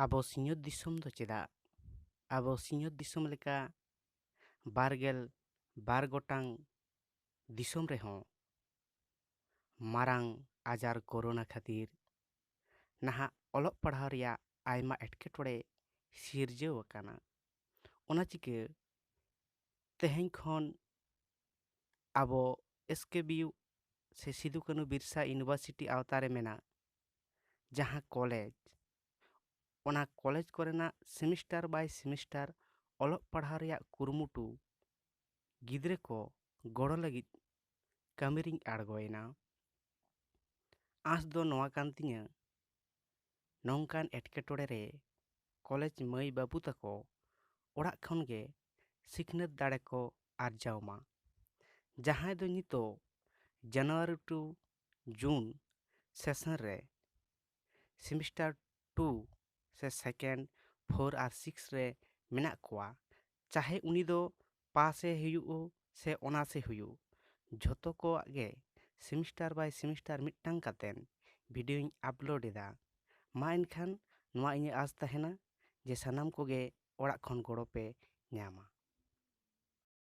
ᱟᱵᱚ ᱥᱤᱧᱚᱛ ᱫᱤᱥᱚᱢ ᱫᱚ ᱪᱮᱫᱟᱜ ᱟᱵᱚ ᱥᱤᱧᱚᱛ ᱫᱤᱥᱚᱢ ᱞᱮᱠᱟ 22 ᱜᱚᱴᱟᱝ ᱫᱤᱥᱚᱢ ᱨᱮᱦᱚᱸ ᱢᱟᱨᱟᱝ ᱟᱡᱟᱨ ᱠᱳᱨᱳᱱᱟ ᱠᱷᱟᱹᱛᱤᱨ ᱱᱟᱦᱟᱜ ᱚᱞᱚᱜ ᱯᱟᱲᱦᱟᱣ ᱨᱮᱭᱟᱜ ᱟᱭᱢᱟ ᱮᱴᱠᱮᱴᱚᱬᱮ ᱥᱤᱨᱡᱟᱹᱣ ᱟᱠᱟᱱᱟ᱾ ᱚᱱᱟ ᱪᱤᱠᱟᱹ ᱛᱮᱦᱮᱧ ᱠᱷᱚᱱ ᱟᱵᱚ S.K.B.U ᱥᱮ ᱥᱤᱫᱩ ᱠᱟᱹᱱᱩ ᱵᱤᱨᱥᱟ ᱤᱭᱩᱱᱤᱵᱷᱟᱨᱥᱤᱴᱤ ᱟᱣᱛᱟᱨᱮ ᱢᱮᱱᱟᱜ ᱡᱟᱦᱟᱸ ᱠᱚᱞᱮᱡᱽ, ᱚᱱᱟ ᱠᱚᱞᱮᱡᱽ ᱠᱚᱨᱮᱱᱟᱜ ᱥᱮᱢᱤᱥᱴᱟᱨ ᱵᱟᱭ ᱥᱮᱢᱤᱥᱴᱟᱨ ᱚᱞᱚᱜ ᱯᱟᱲᱦᱟᱣ ᱨᱮᱭᱟᱜ ᱠᱩᱨᱩᱢᱩᱴᱩ ᱜᱤᱫᱽᱨᱟᱹ ᱠᱚ ᱜᱚᱲᱚ ᱞᱟᱹᱜᱤᱫ ᱠᱟᱹᱢᱤ ᱨᱤᱧ ᱟᱬᱜᱚᱭᱮᱱᱟ᱾ ᱟᱸᱥ ᱫᱚ ᱱᱚᱣᱟ ᱠᱟᱱ ᱛᱤᱧᱟᱹ ᱱᱚᱝᱠᱟᱱ ᱮᱴᱠᱮᱴᱚᱬᱮ ᱨᱮ ᱠᱚᱞᱮᱡᱽ ᱢᱟᱹᱭ ᱵᱟᱹᱵᱩ ᱛᱟᱠᱚ ᱚᱲᱟᱜ ᱠᱷᱚᱱ ᱜᱮ ᱥᱤᱠᱷᱱᱟᱹᱛ ᱫᱟᱲᱮ ᱠᱚ ᱟᱨᱡᱟᱣ ᱢᱟ᱾ ᱡᱟᱦᱟᱸᱭ ᱫᱚ ᱱᱤᱛᱚᱜ ᱡᱟᱱᱩᱣᱟᱨᱤ ᱴᱩ ᱡᱩᱱ ᱥᱮᱥᱚᱱ ᱨᱮ ᱥᱮᱢᱤᱥᱴᱟᱨ 2 ᱥᱮ 2nd, 4 ᱟᱨ 6 ᱨᱮ ᱢᱮᱱᱟᱜ ᱠᱚᱣᱟ, ᱪᱟᱦᱮ ᱩᱱᱤ ᱫᱚ ᱯᱟᱥᱮ ᱦᱩᱭᱩᱜ ᱥᱮ ᱚᱱᱟᱥᱮ ᱦᱩᱭᱩᱜ, ᱡᱷᱚᱛᱚ ᱠᱚᱣᱟᱜ ᱜᱮ ᱥᱮᱢᱤᱥᱴᱟᱨ ᱵᱟᱭ ᱥᱮᱢᱤᱥᱴᱟর ᱢᱤᱫᱴᱟᱝ ᱠᱟᱛᱮᱱ ᱵᱷᱤᱰᱤᱭᱳᱧ ᱟᱯᱞᱳᱰ ᱮᱫᱟ᱾ ᱢᱟ ᱮᱱᱠᱷᱟᱱ ᱱᱚᱣᱟ ᱤᱧᱟᱹᱜ ᱟᱸᱥ ᱛᱟᱦᱮᱱᱟ ᱡᱮ ᱥᱟᱱᱟᱢ ᱠᱚᱜᱮ ᱚᱲᱟᱜ ᱠᱷᱚᱱ ᱜᱚᱲᱚ ᱯᱮ ᱧᱟᱢᱟ।